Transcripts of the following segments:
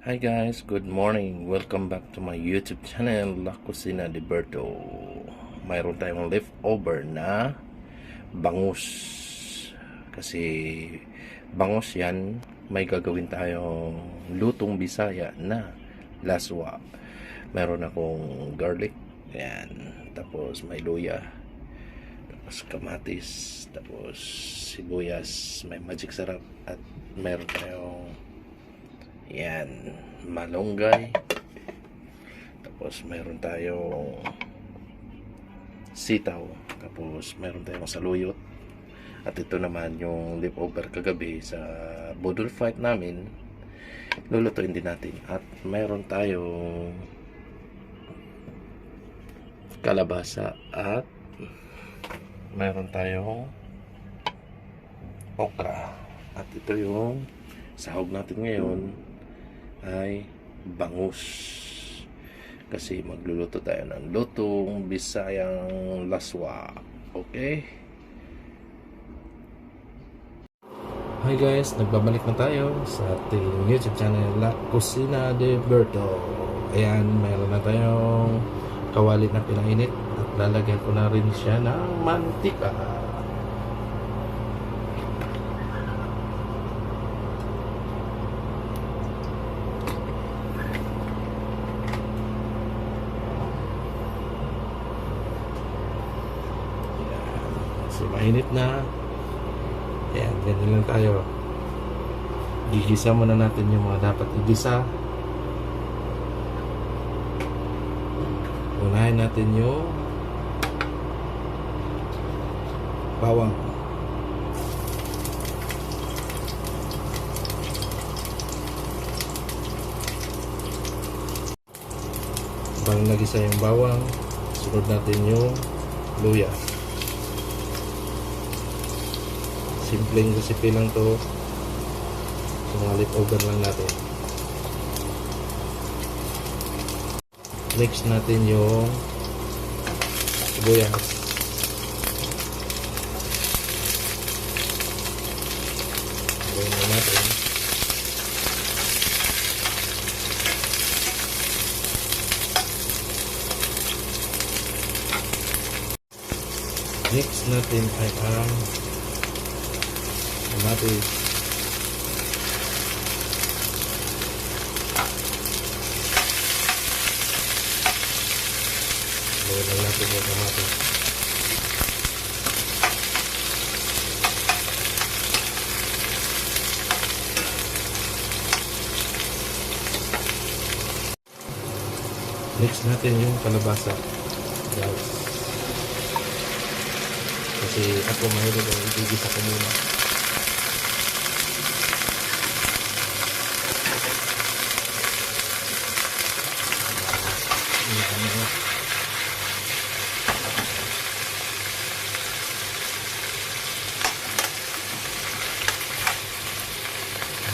Hi guys, good morning. Welcome back to my YouTube channel, La Cocina de Berto. Mayroon tayong leftover na bangus. Kasi bangus yan, may gagawin tayong lutong Bisaya na laswa. Mayroon akong garlic, yan. Tapos may luya. Tapos kamatis. Tapos sibuyas. May magic sarap. At mayroon tayong yan, malunggay. Tapos mayroon tayong sitaw. Tapos mayroon tayong saluyot. At ito naman yung leftover kagabi sa budol fight namin. Lulutuin din natin. At mayroon tayong kalabasa. At mayroon tayong okra. At ito yung sahog natin ngayon ay bangus, kasi magluluto tayo ng lutong Bisayang laswa. Okay? Hi guys, nagbabalik na tayo sa ating YouTube channel, La Cocina de Berto. Ayan, mayroon na tayong kawali na pinainit at lalagyan ko na rin siya ng mantika. So, mainit na. Ayan, ganyan lang tayo. Gigisa muna natin yung mga dapat igisa. Unahin natin yung bawang. Bang nagisa yung bawang, sunod natin yung luya. Simpleng recipe lang to, mga leftover lang natin. Mix natin yung sibuyas. Gawin na natin. Mix natin ay ang kamatis. Gawin lang natin yung kamatis. Mix natin yung kalabasa, guys. Kasi ako mahilig ang igigisa ko muna.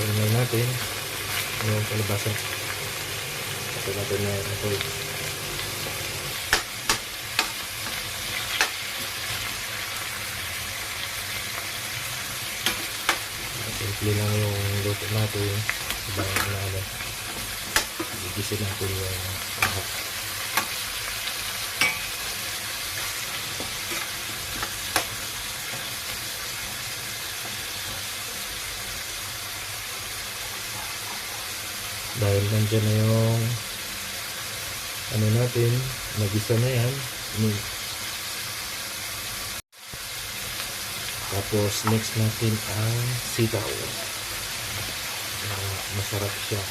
Gawin natin yung kalabasa. Kasi natin na ito. Simple lang yung luto natin. Sabay na ano. Gigisin natin yung lahat. Dahil nandiyan na yung ano natin, nagisa na yan. Tapos next natin ang sitaw. Masarap siya.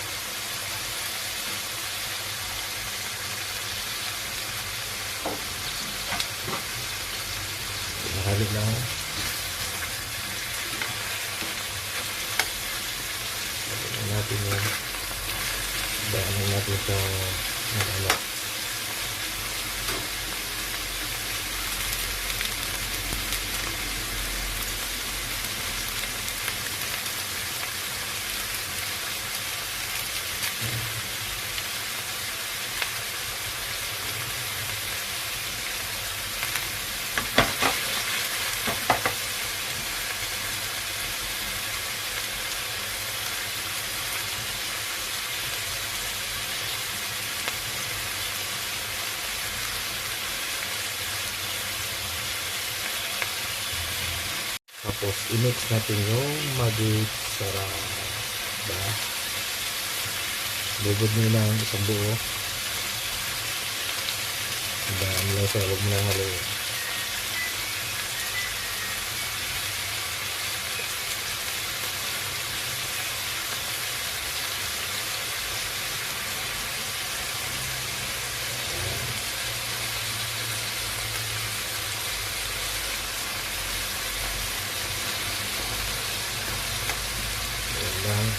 Mahali lang. Haluin natin yan. Daanan natin sa mag-alak. Tapos, i-mix natin yung magic sarap. Diba? Bubod nyo lang isang buo. Diba? Ano lang siya, huwag mo lang haluin. Ayan lang.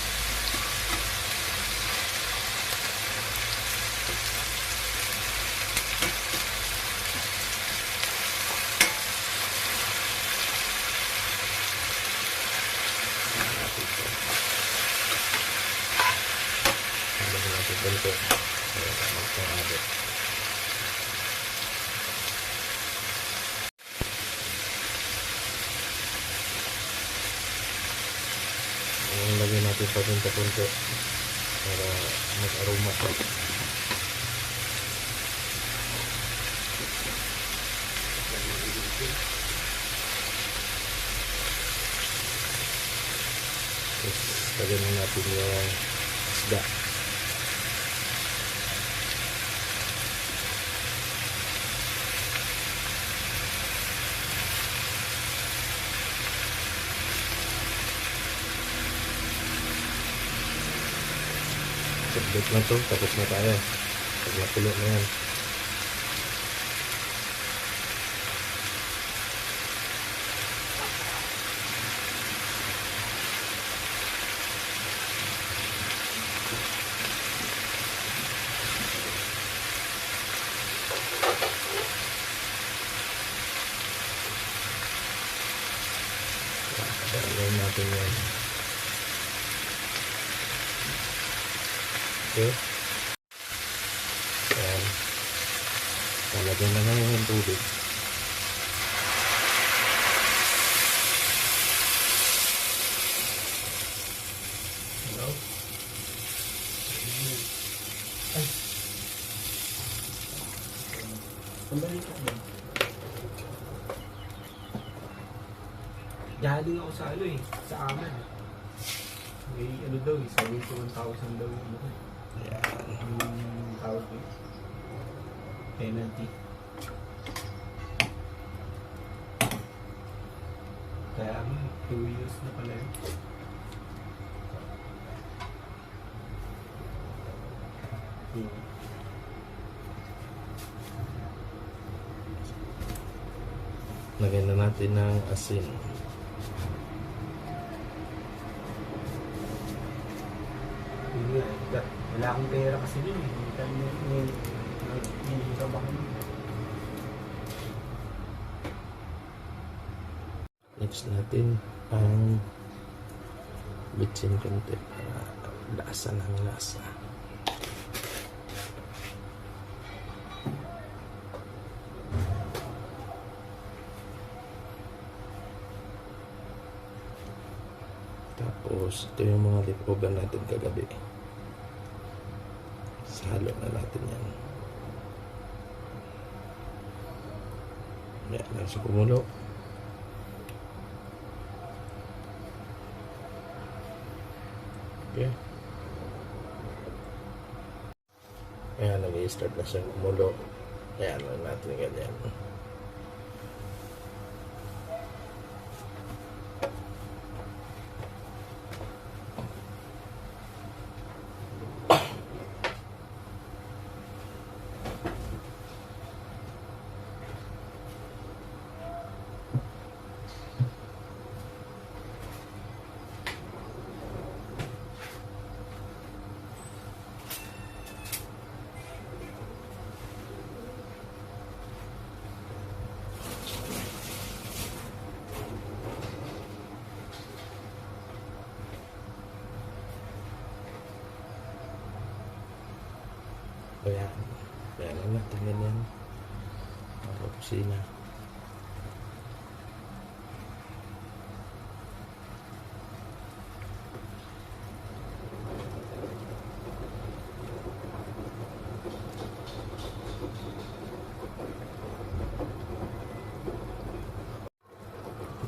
Ganito. Ayan, magpapabot. Ayan, lagyan natin papunta-punta para mag-aroma siya. Tapos, lagyan natin yung isda. Sabit na to, tapos na tayo. Pag napulo na yan. Pagkain natin yan. Okay. Ayan. Talagyan na ngayon yung tubig. Hello? Ay. Sandali ka ba? Galing ako sa ano eh, sa amin. May ano daw eh, 71,000 daw yung ano eh. Ayan. Yung tawag eh. Penalty. Kaya 2 years na pala yun. Lagyan na natin ng asin. Yun nga, wala akong pera kasi dun eh. Hindi kami naghihiram ako nun. Next natin ang bitsin konti para lasa ng lasa. Tapos ito yung mga leftover natin kagabi. Salo na natin yan. Yan lang sa kumulo. Okay. Ayan, nag-i-start na siyang kumulo. Ayan lang natin ganyan. Ayan. Ayan lang natin ganyan. Para kusina.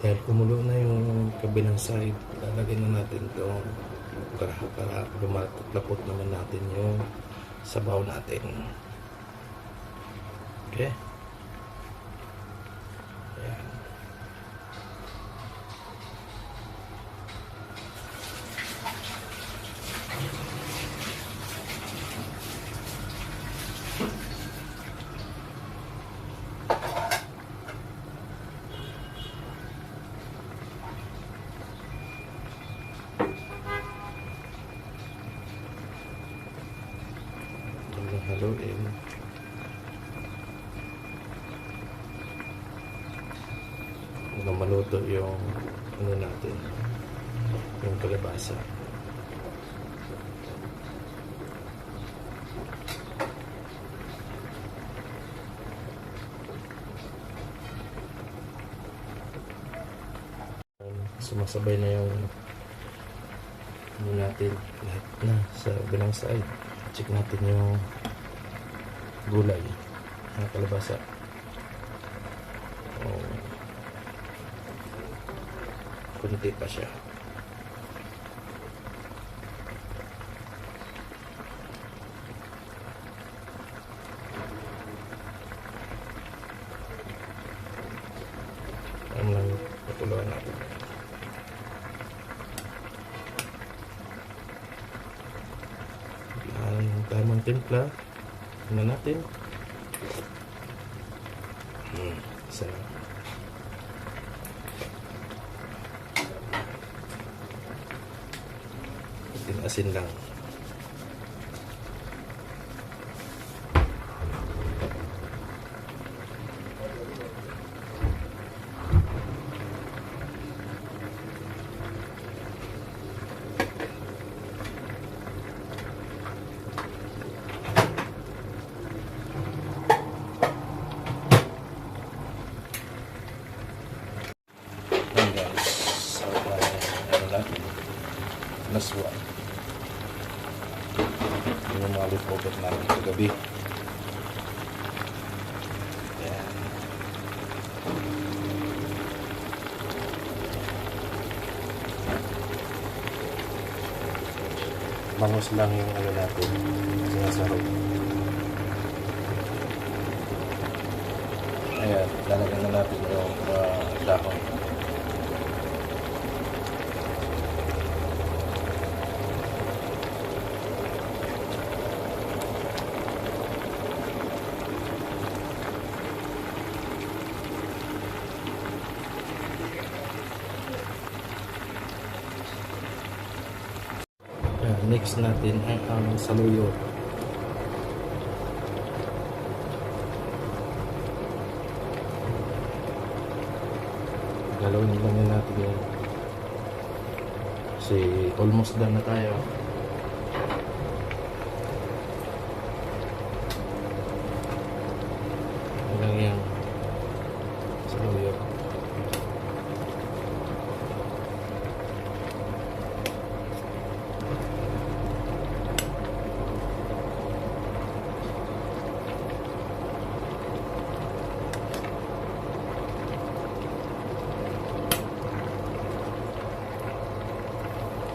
Dahil kumulo na yung kabilang side, lalagyan na natin itong garaha para lumalapot naman natin yung sabaw natin. Okay? Ayan. Haluin. Hanggang maluto yung ano natin, yung kalabasa. Sumasabay na yung ano natin, lahat na sa bilang side. Check natin yung gulay ng kalabasa. Kunti pa siya. Ang lang patuluan natin. Ang tamang timpla. Tingnan natin. Sarap. Asin lang. Naswa. Yung mga leftover namin kagabi. Ayan. Bangus lang yung ano natin, sinasarap. Ayan, lalagyan na natin yung dahon. Next natin ay ang saluyo. Galawin lang natin yun. Kasi almost done na tayo. Hanggang yung saluyo.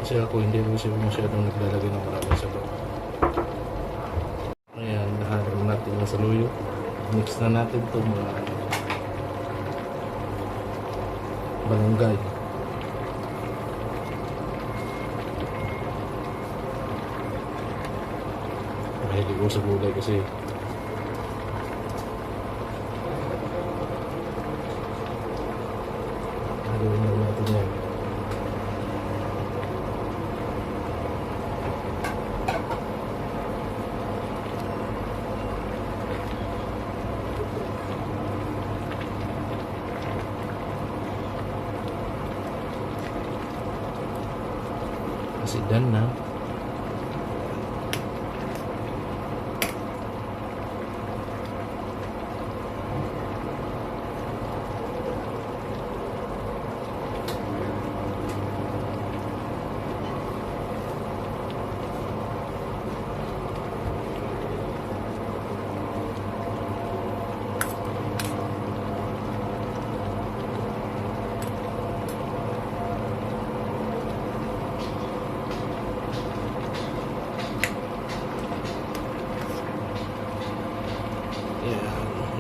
Kasi ako hindi ko siya masyadong naglalagay ng maraming sabaw. Ayan, naharap natin yung saluyo. Mix na natin itong mga balunggay. Mahilig ko sa gulay kasi haluin na natin yan. Kasi done na.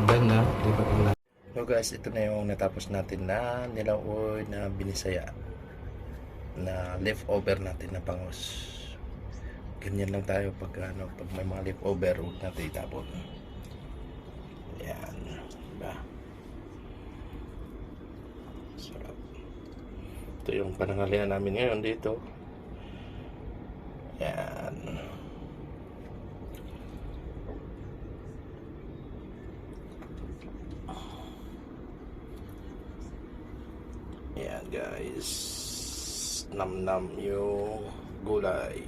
ulan na, lipat ang lahat. So guys, ito na yung natapos natin na nilawoy na binisaya na leftover natin na bangus. Ganyan lang tayo pag may mga leftover, huwag natin itapon. Yan, diba? Sarap. Ito yung panangalian namin ngayon dito. Yan. Yan guys, nam-nam yung gulay.